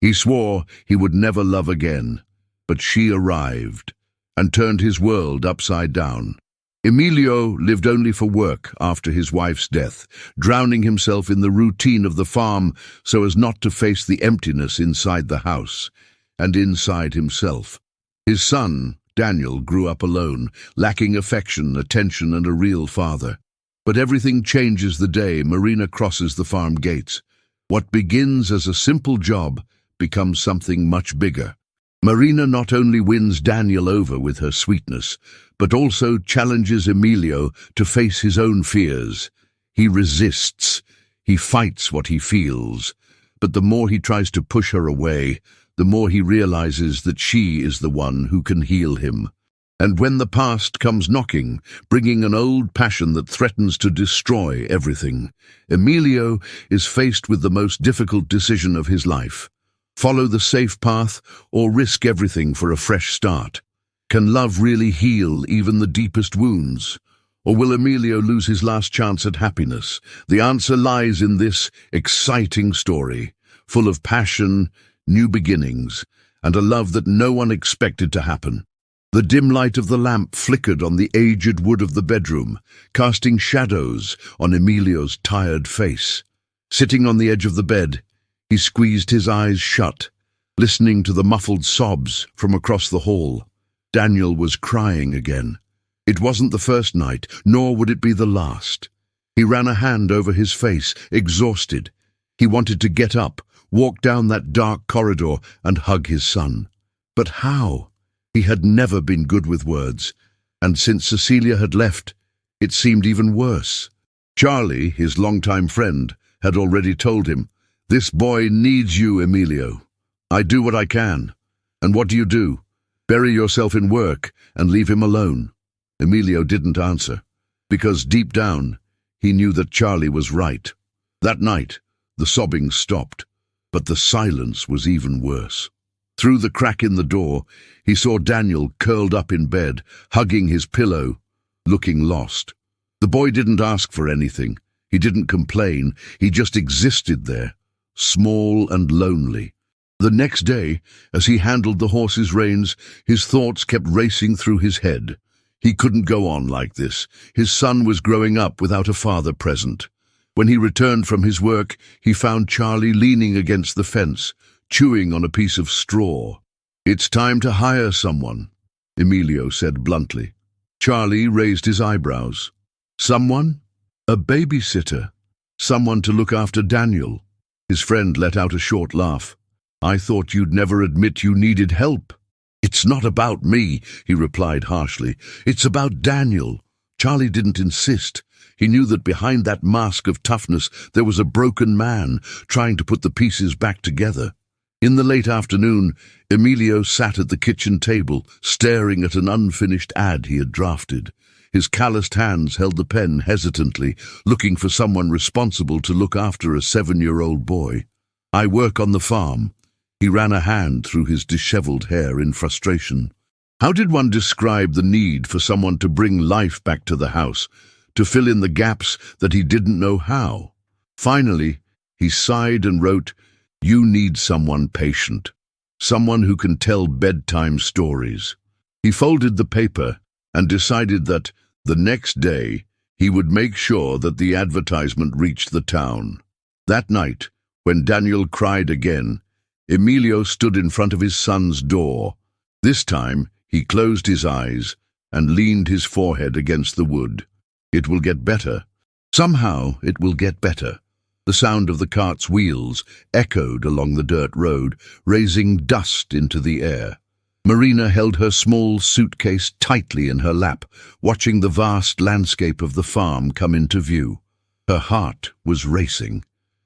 He swore he would never love again, but she arrived and turned his world upside down. Emilio lived only for work after his wife's death, drowning himself in the routine of the farm so as not to face the emptiness inside the house and inside himself. His son, Daniel, grew up alone, lacking affection, attention, and a real father. But everything changes the day Marina crosses the farm gates. What begins as a simple job becomes something much bigger. Marina not only wins Daniel over with her sweetness, but also challenges Emilio to face his own fears. He resists. He fights what he feels. But the more he tries to push her away, the more he realizes that she is the one who can heal him. And when the past comes knocking, bringing an old passion that threatens to destroy everything, Emilio is faced with the most difficult decision of his life. Follow the safe path or risk everything for a fresh start? Can love really heal even the deepest wounds? Or will Emilio lose his last chance at happiness? The answer lies in this exciting story, full of passion, new beginnings, and a love that no one expected to happen. The dim light of the lamp flickered on the aged wood of the bedroom, casting shadows on Emilio's tired face. Sitting on the edge of the bed, he squeezed his eyes shut, listening to the muffled sobs from across the hall. Daniel was crying again. It wasn't the first night, nor would it be the last. He ran a hand over his face, exhausted. He wanted to get up, walk down that dark corridor, and hug his son. But how? He had never been good with words, and since Cecilia had left, it seemed even worse. Charlie, his longtime friend, had already told him, "This boy needs you, Emilio. I do what I can." "And what do? Bury yourself in work and leave him alone?" Emilio didn't answer, because deep down, he knew that Charlie was right. That night, the sobbing stopped, but the silence was even worse. Through the crack in the door, he saw Daniel curled up in bed, hugging his pillow, looking lost. The boy didn't ask for anything. He didn't complain. He just existed there, small and lonely. The next day, as he handled the horse's reins, his thoughts kept racing through his head. He couldn't go on like this. His son was growing up without a father present. When he returned from his work, he found Charlie leaning against the fence, chewing on a piece of straw. "It's time to hire someone," Emilio said bluntly. Charlie raised his eyebrows. "Someone? A babysitter? Someone to look after Daniel?" His friend let out a short laugh. "I thought you'd never admit you needed help." "It's not about me," he replied harshly. "It's about Daniel." Charlie didn't insist. He knew that behind that mask of toughness there was a broken man trying to put the pieces back together. In the late afternoon, Emilio sat at the kitchen table, staring at an unfinished ad he had drafted. His calloused hands held the pen hesitantly, looking for someone responsible to look after a 7-year-old boy. "I work on the farm." He ran a hand through his disheveled hair in frustration. How did one describe the need for someone to bring life back to the house, to fill in the gaps that he didn't know how? Finally, he sighed and wrote, "You need someone patient, someone who can tell bedtime stories." He folded the paper and decided that, the next day, he would make sure that the advertisement reached the town. That night, when Daniel cried again, Emilio stood in front of his son's door. This time, he closed his eyes and leaned his forehead against the wood. It will get better. Somehow it will get better. The sound of the cart's wheels echoed along the dirt road, raising dust into the air. Marina held her small suitcase tightly in her lap, watching the vast landscape of the farm come into view. Her heart was racing.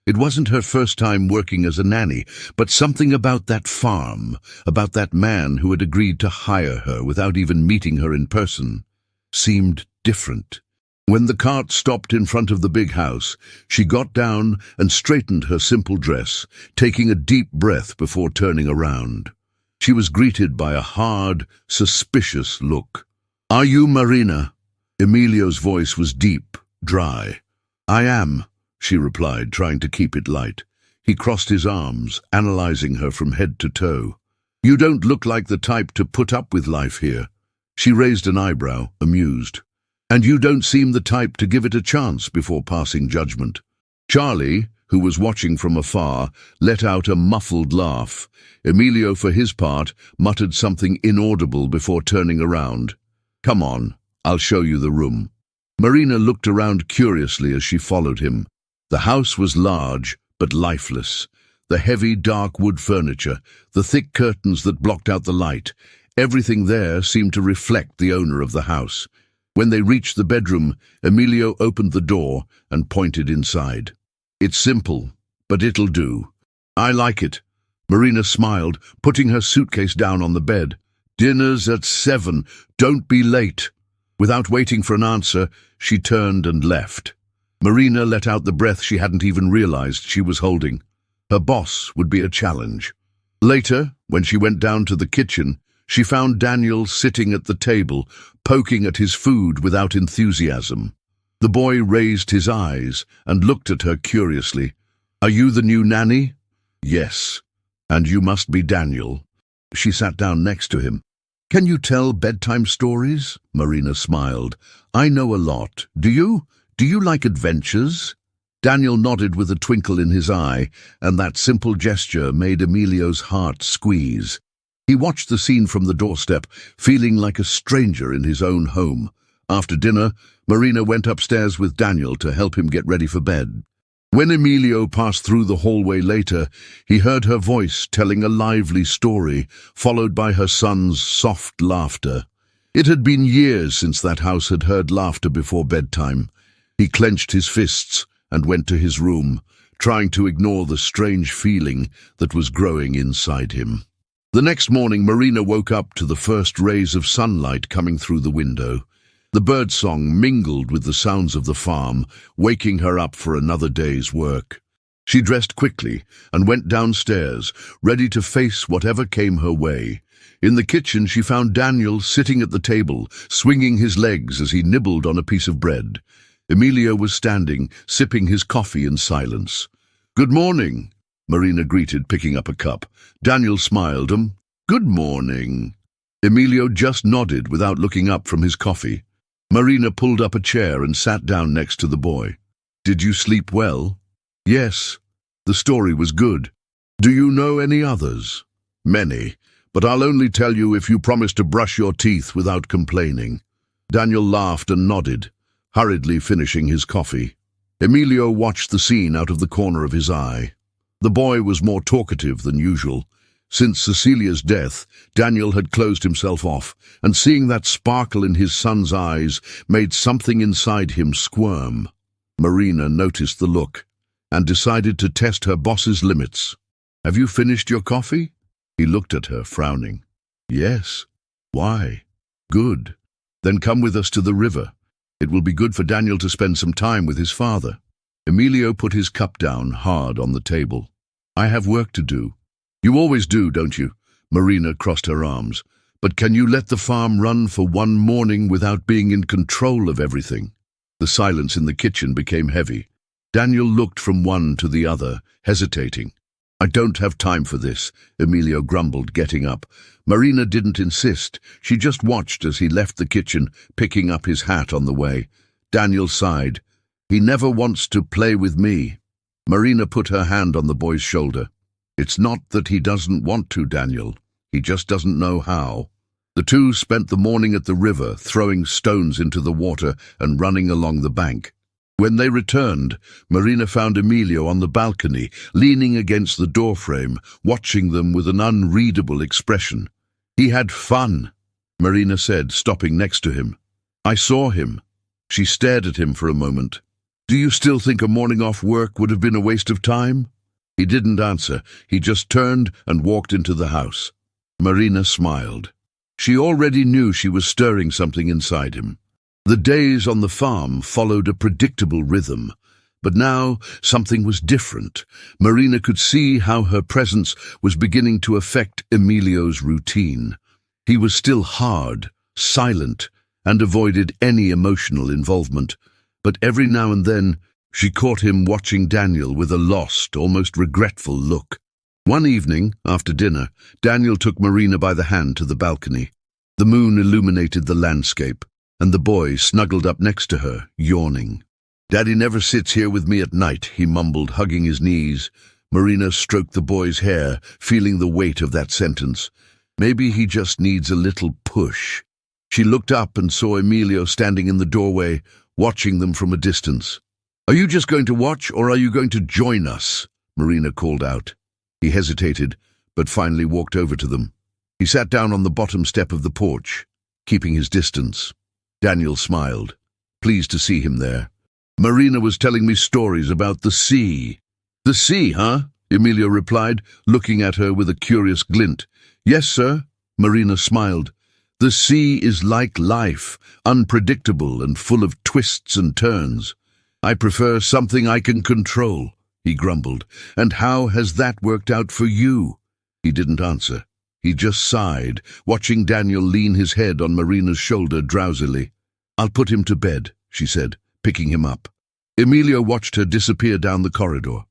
It wasn't her first time working as a nanny, but something about that farm, about that man who had agreed to hire her without even meeting her in person, seemed different. When the cart stopped in front of the big house, she got down and straightened her simple dress, taking a deep breath before turning around. She was greeted by a hard, suspicious look. "Are you Marina?" Emilio's voice was deep, dry. "I am," she replied, trying to keep it light. He crossed his arms, analyzing her from head to toe. "You don't look like the type to put up with life here." She raised an eyebrow, amused. "And you don't seem the type to give it a chance before passing judgment." Charlie, who was watching from afar, let out a muffled laugh. Emilio, for his part, muttered something inaudible before turning around. "Come on, I'll show you the room." Marina looked around curiously as she followed him. The house was large, but lifeless. The heavy, dark wood furniture, the thick curtains that blocked out the light, everything there seemed to reflect the owner of the house. When they reached the bedroom, Emilio opened the door and pointed inside. "It's simple, but it'll do." "I like it." Marina smiled, putting her suitcase down on the bed. "Dinner's at 7. Don't be late." Without waiting for an answer, she turned and left. Marina let out the breath she hadn't even realized she was holding. Her boss would be a challenge. Later, when she went down to the kitchen, she found Daniel sitting at the table, poking at his food without enthusiasm. The boy raised his eyes and looked at her curiously. "Are you the new nanny?" "Yes. And you must be Daniel." She sat down next to him. "Can you tell bedtime stories?" Marina smiled. "I know a lot. Do you? Do you like adventures?" Daniel nodded with a twinkle in his eye, and that simple gesture made Emilio's heart squeeze. He watched the scene from the doorstep, feeling like a stranger in his own home. After dinner, Marina went upstairs with Daniel to help him get ready for bed. When Emilio passed through the hallway later, he heard her voice telling a lively story, followed by her son's soft laughter. It had been years since that house had heard laughter before bedtime. He clenched his fists and went to his room, trying to ignore the strange feeling that was growing inside him. The next morning, Marina woke up to the first rays of sunlight coming through the window. The birdsong mingled with the sounds of the farm, waking her up for another day's work. She dressed quickly and went downstairs, ready to face whatever came her way. In the kitchen, she found Daniel sitting at the table, swinging his legs as he nibbled on a piece of bread. Emilio was standing, sipping his coffee in silence. "Good morning," Marina greeted, picking up a cup. Daniel smiled. "Good morning." Emilio just nodded without looking up from his coffee. Marina pulled up a chair and sat down next to the boy. "Did you sleep well?" "Yes. The story was good." "Do you know any others?" "Many, but I'll only tell you if you promise to brush your teeth without complaining." Daniel laughed and nodded, hurriedly finishing his coffee. Emilio watched the scene out of the corner of his eye. The boy was more talkative than usual. Since Cecilia's death, Daniel had closed himself off, and seeing that sparkle in his son's eyes made something inside him squirm. Marina noticed the look and decided to test her boss's limits. "Have you finished your coffee?" He looked at her, frowning. "Yes." "Why?" "Good. Then come with us to the river. It will be good for Daniel to spend some time with his father." Emilio put his cup down hard on the table. "I have work to do." "You always do, don't you?" Marina crossed her arms. "But can you let the farm run for one morning without being in control of everything?" The silence in the kitchen became heavy. Daniel looked from one to the other, hesitating. "I don't have time for this," Emilio grumbled, getting up. Marina didn't insist. She just watched as he left the kitchen, picking up his hat on the way. Daniel sighed. "He never wants to play with me." Marina put her hand on the boy's shoulder. "It's not that he doesn't want to, Daniel. He just doesn't know how." The two spent the morning at the river, throwing stones into the water and running along the bank. When they returned, Marina found Emilio on the balcony, leaning against the doorframe, watching them with an unreadable expression. "He had fun," Marina said, stopping next to him. "I saw him." She stared at him for a moment. "Do you still think a morning off work would have been a waste of time?" He didn't answer. He just turned and walked into the house. Marina smiled. She already knew she was stirring something inside him. The days on the farm followed a predictable rhythm, but now something was different. Marina could see how her presence was beginning to affect Emilio's routine. He was still hard, silent, and avoided any emotional involvement, but every now and then She caught him watching Daniel with a lost, almost regretful look. One evening, after dinner, Daniel took Marina by the hand to the balcony. The moon illuminated the landscape, and the boy snuggled up next to her, yawning. "Daddy never sits here with me at night," he mumbled, hugging his knees. Marina stroked the boy's hair, feeling the weight of that sentence. Maybe he just needs a little push. She looked up and saw Emilio standing in the doorway, watching them from a distance. "Are you just going to watch, or are you going to join us?" Marina called out. He hesitated, but finally walked over to them. He sat down on the bottom step of the porch, keeping his distance. Daniel smiled, pleased to see him there. "Marina was telling me stories about the sea." "The sea, huh?" Emilio replied, looking at her with a curious glint. "Yes, sir," Marina smiled. "The sea is like life, unpredictable and full of twists and turns. I prefer something I can control," he grumbled. "And how has that worked out for you?" He didn't answer. He just sighed, watching Daniel lean his head on Marina's shoulder drowsily. "I'll put him to bed," she said, picking him up. Emilio watched her disappear down the corridor.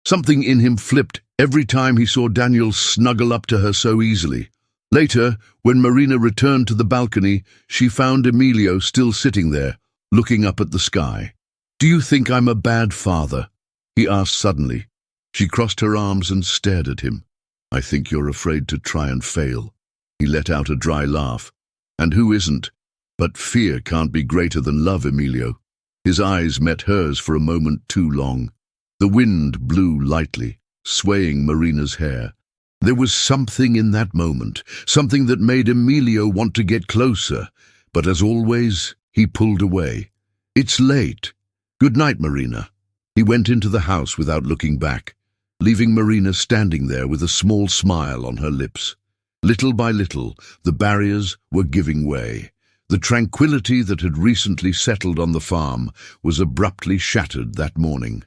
Something in him flipped every time he saw Daniel snuggle up to her so easily. Later, when Marina returned to the balcony, she found Emilio still sitting there, looking up at the sky. "Do you think I'm a bad father?" he asked suddenly. She crossed her arms and stared at him. "I think you're afraid to try and fail." He let out a dry laugh. "And who isn't? But fear can't be greater than love, Emilio." His eyes met hers for a moment too long. The wind blew lightly, swaying Marina's hair. There was something in that moment, something that made Emilio want to get closer, but as always, he pulled away. "It's late. Good night, Marina." He went into the house without looking back, leaving Marina standing there with a small smile on her lips. Little by little, the barriers were giving way. The tranquility that had recently settled on the farm was abruptly shattered that morning.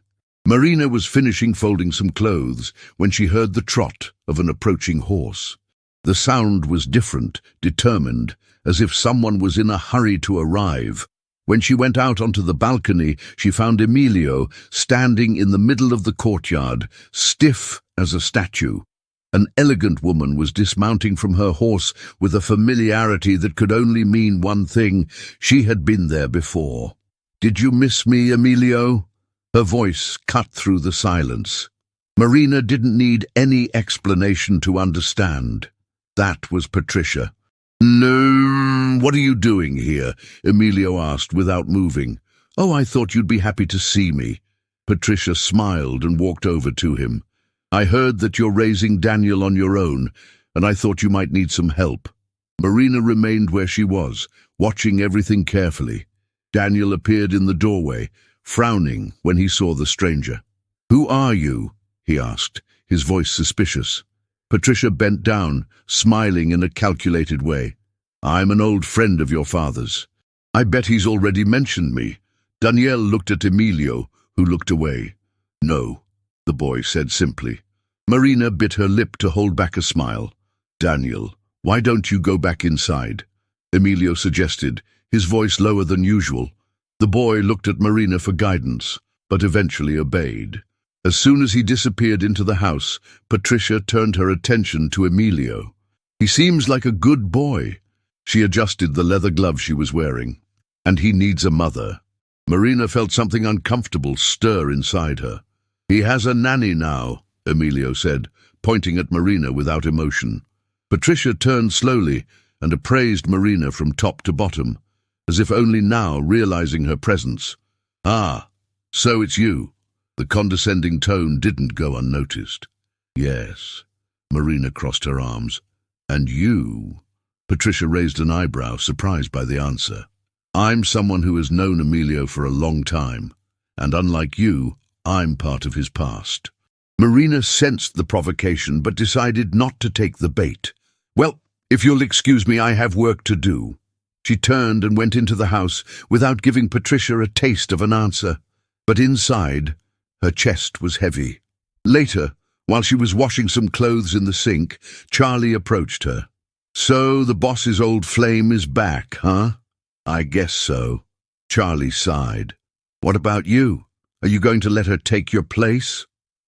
Marina was finishing folding some clothes when she heard the trot of an approaching horse. The sound was different, determined, as if someone was in a hurry to arrive. When she went out onto the balcony, she found Emilio standing in the middle of the courtyard, stiff as a statue. An elegant woman was dismounting from her horse with a familiarity that could only mean one thing: she had been there before. "Did you miss me, Emilio?" Her voice cut through the silence. Marina didn't need any explanation to understand. That was Patricia. "No, what are you doing here?" Emilio asked without moving. "Oh, I thought you'd be happy to see me." Patricia smiled and walked over to him. "I heard that you're raising Daniel on your own, and I thought you might need some help." Marina remained where she was, watching everything carefully. Daniel appeared in the doorway, frowning when he saw the stranger. "Who are you?" he asked, his voice suspicious. Patricia bent down, smiling in a calculated way. "I'm an old friend of your father's." "I bet he's already mentioned me." Danielle looked at Emilio, who looked away. "No," the boy said simply. Marina bit her lip to hold back a smile. "Daniel, why don't you go back inside?" Emilio suggested, his voice lower than usual. The boy looked at Marina for guidance, but eventually obeyed. As soon as he disappeared into the house, Patricia turned her attention to Emilio. "He seems like a good boy." She adjusted the leather glove she was wearing. "And he needs a mother." Marina felt something uncomfortable stir inside her. "He has a nanny now," Emilio said, pointing at Marina without emotion. Patricia turned slowly and appraised Marina from top to bottom, as if only now realizing her presence. "Ah, so it's you." The condescending tone didn't go unnoticed. "Yes." Marina crossed her arms. "And you?" Patricia raised an eyebrow, surprised by the answer. "I'm someone who has known Emilio for a long time, and unlike you, I'm part of his past." Marina sensed the provocation but decided not to take the bait. "Well, if you'll excuse me, I have work to do." She turned and went into the house without giving Patricia a taste of an answer. But inside, her chest was heavy. Later, while she was washing some clothes in the sink, Charlie approached her. "So the boss's old flame is back, huh?" "I guess so." Charlie sighed. "What about you?" Are you going to let her take your place?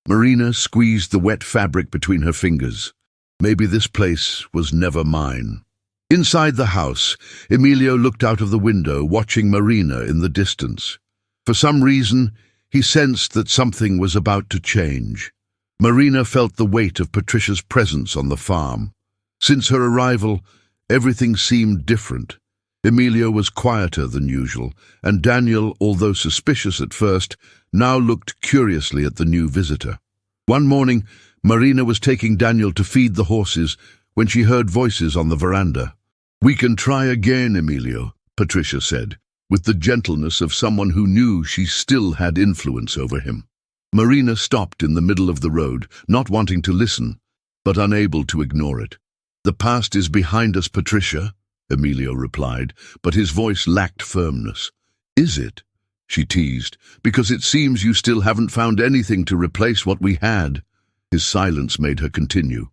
Marina squeezed the wet fabric between her fingers. Maybe this place was never mine. Inside the house, Emilio looked out of the window, watching Marina in the distance. For some reason, he sensed that something was about to change. Marina felt the weight of Patricia's presence on the farm. Since her arrival, everything seemed different. Emilio was quieter than usual, and Daniel, although suspicious at first, now looked curiously at the new visitor. One morning, Marina was taking Daniel to feed the horses when she heard voices on the veranda. "We can try again, Emilio," Patricia said, with the gentleness of someone who knew she still had influence over him. Marina stopped in the middle of the road, not wanting to listen, but unable to ignore it. "The past is behind us, Patricia," Emilio replied, but his voice lacked firmness. "Is it?" she teased, "because it seems you still haven't found anything to replace what we had." His silence made her continue.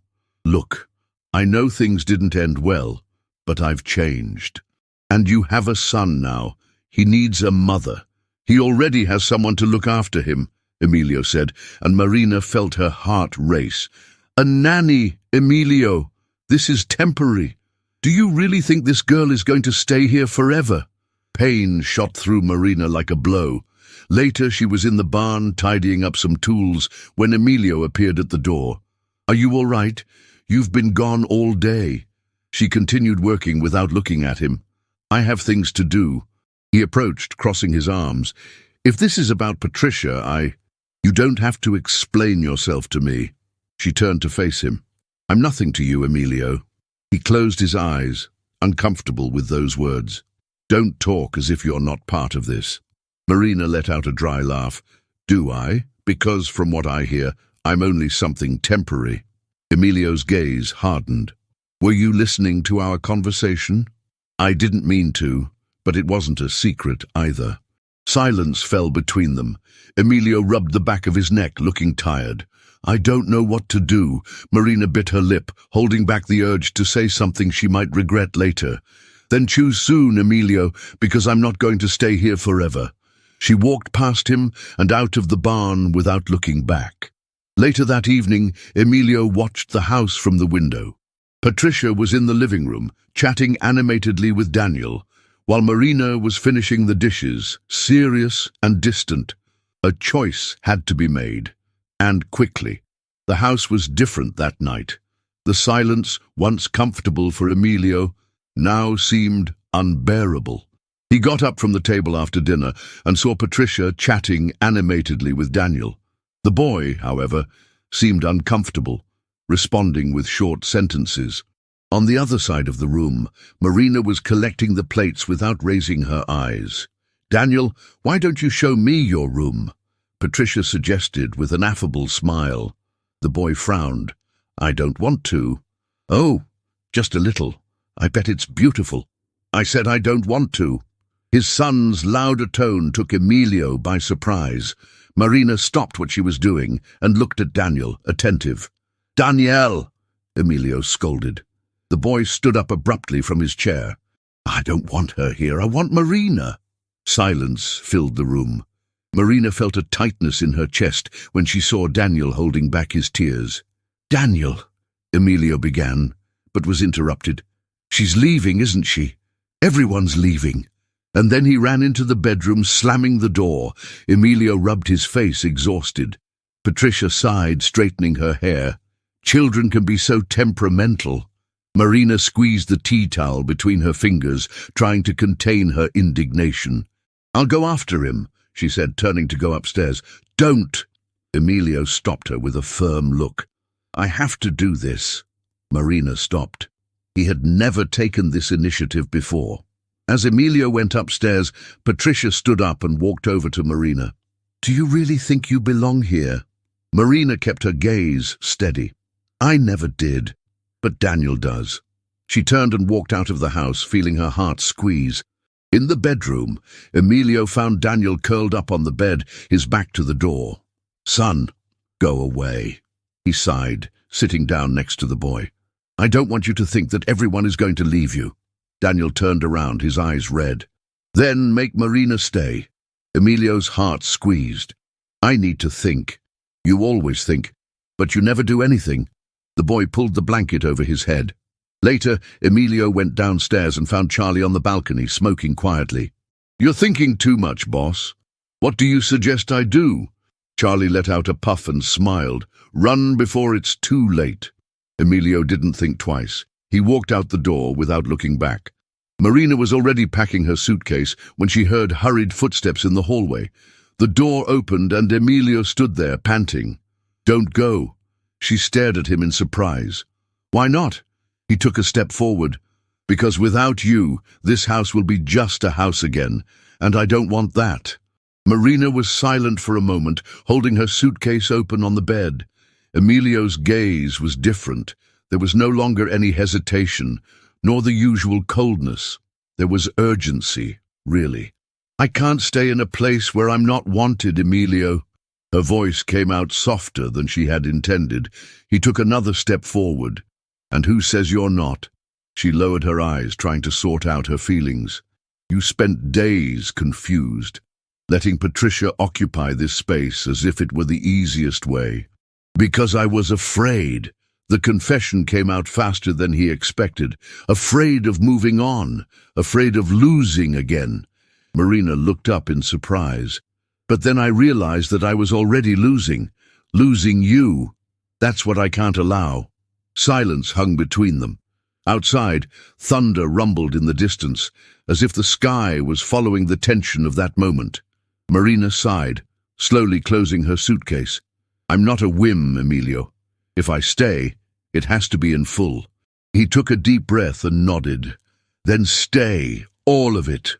"Look, I know things didn't end well, but I've changed. And you have a son now. He needs a mother. He already has someone to look after him," Emilio said, and Marina felt her heart race. "A nanny, Emilio. This is temporary. Do you really think this girl is going to stay here forever?" Pain shot through Marina like a blow. Later, she was in the barn tidying up some tools when Emilio appeared at the door. "Are you all right? You've been gone all day." She continued working without looking at him. "I have things to do." He approached, crossing his arms. "If this is about Patricia, You don't have to explain yourself to me." She turned to face him. "I'm nothing to you, Emilio." He closed his eyes, uncomfortable with those words. "Don't talk as if you're not part of this." Marina let out a dry laugh. "Do I? Because, from what I hear, I'm only something temporary." Emilio's gaze hardened. "Were you listening to our conversation?" "I didn't mean to, but it wasn't a secret either." Silence fell between them. Emilio rubbed the back of his neck, looking tired. "I don't know what to do." Marina bit her lip, holding back the urge to say something she might regret later. "Then choose soon, Emilio, because I'm not going to stay here forever." She walked past him and out of the barn without looking back. Later that evening, Emilio watched the house from the window. Patricia was in the living room, chatting animatedly with Daniel, while Marina was finishing the dishes, serious and distant. A choice had to be made, and quickly. The house was different that night. The silence, once comfortable for Emilio, now seemed unbearable. He got up from the table after dinner and saw Patricia chatting animatedly with Daniel. The boy, however, seemed uncomfortable, responding with short sentences. On the other side of the room, Marina was collecting the plates without raising her eyes. "Daniel, why don't you show me your room?" Patricia suggested with an affable smile. The boy frowned. "I don't want to." "Oh, just a little. I bet it's beautiful." "I said I don't want to." His son's louder tone took Emilio by surprise. Marina stopped what she was doing and looked at Daniel, attentive. "Daniel!" Emilio scolded. The boy stood up abruptly from his chair. "I don't want her here. I want Marina." Silence filled the room. Marina felt a tightness in her chest when she saw Daniel holding back his tears. "Daniel," Emilio began, but was interrupted. "She's leaving, isn't she? Everyone's leaving." And then he ran into the bedroom, slamming the door. Emilio rubbed his face, exhausted. Patricia sighed, straightening her hair. "Children can be so temperamental." Marina squeezed the tea towel between her fingers, trying to contain her indignation. "I'll go after him," she said, turning to go upstairs. "Don't!" Emilio stopped her with a firm look. "I have to do this." Marina stopped. He had never taken this initiative before. As Emilio went upstairs, Patricia stood up and walked over to Marina. "Do you really think you belong here?" Marina kept her gaze steady. "I never did, but Daniel does." She turned and walked out of the house, feeling her heart squeeze. In the bedroom, Emilio found Daniel curled up on the bed, his back to the door. "Son, go away," he sighed, sitting down next to the boy. "I don't want you to think that everyone is going to leave you." Daniel turned around, his eyes red. "Then make Marina stay." Emilio's heart squeezed. I need to think. You always think, but you never do anything. The boy pulled the blanket over his head. Later, Emilio went downstairs and found Charlie on the balcony, smoking quietly. You're thinking too much, boss. What do you suggest I do? Charlie let out a puff and smiled. Run before it's too late. Emilio didn't think twice. He walked out the door without looking back. Marina was already packing her suitcase when she heard hurried footsteps in the hallway. The door opened and Emilio stood there, panting. Don't go. She stared at him in surprise. Why not? He took a step forward. Because without you, this house will be just a house again, and I don't want that. Marina was silent for a moment, holding her suitcase open on the bed. Emilio's gaze was different. There was no longer any hesitation, nor the usual coldness. There was urgency, really. I can't stay in a place where I'm not wanted, Emilio. Her voice came out softer than she had intended. He took another step forward. And who says you're not? She lowered her eyes, trying to sort out her feelings. You spent days confused, letting Patricia occupy this space as if it were the easiest way. Because I was afraid. The confession came out faster than he expected. Afraid of moving on, afraid of losing again. Marina looked up in surprise. But then I realized that I was already losing you. That's what I can't allow. Silence hung between them. Outside, thunder rumbled in the distance, as if the sky was following the tension of that moment. Marina sighed, slowly closing her suitcase. I'm not a whim, Emilio. If I stay, it has to be in full. He took a deep breath and nodded. Then stay, all of it.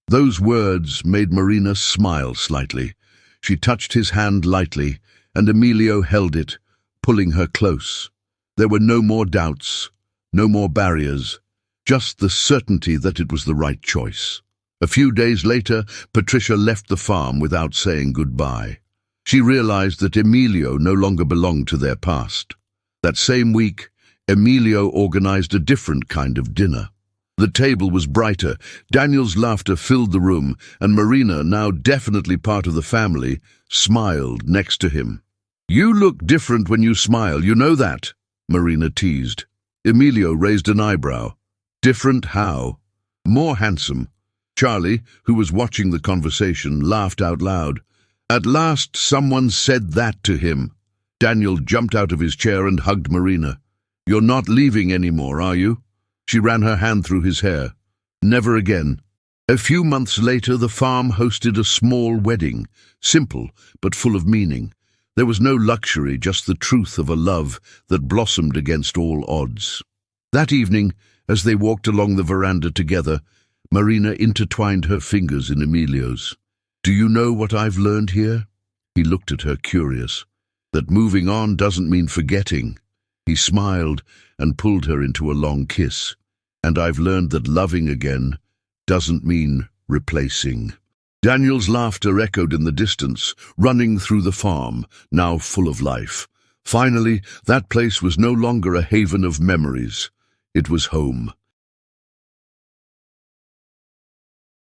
Those words made Marina smile slightly. She touched his hand lightly, and Emilio held it, pulling her close. There were no more doubts, no more barriers, just the certainty that it was the right choice. A few days later, Patricia left the farm without saying goodbye. She realized that Emilio no longer belonged to their past. That same week, Emilio organized a different kind of dinner. The table was brighter, Daniel's laughter filled the room, and Marina, now definitely part of the family, smiled next to him. You look different when you smile, you know that, Marina teased. Emilio raised an eyebrow. Different how? More handsome. Charlie, who was watching the conversation, laughed out loud. At last someone said that to him. Daniel jumped out of his chair and hugged Marina. You're not leaving anymore, are you? She ran her hand through his hair. Never again. A few months later, the farm hosted a small wedding, simple but full of meaning. There was no luxury, just the truth of a love that blossomed against all odds. That evening, as they walked along the veranda together, Marina intertwined her fingers in Emilio's. Do you know what I've learned here? He looked at her, curious. That moving on doesn't mean forgetting. He smiled and pulled her into a long kiss. And I've learned that loving again doesn't mean replacing. Daniel's laughter echoed in the distance, running through the farm, now full of life. Finally, that place was no longer a haven of memories. It was home.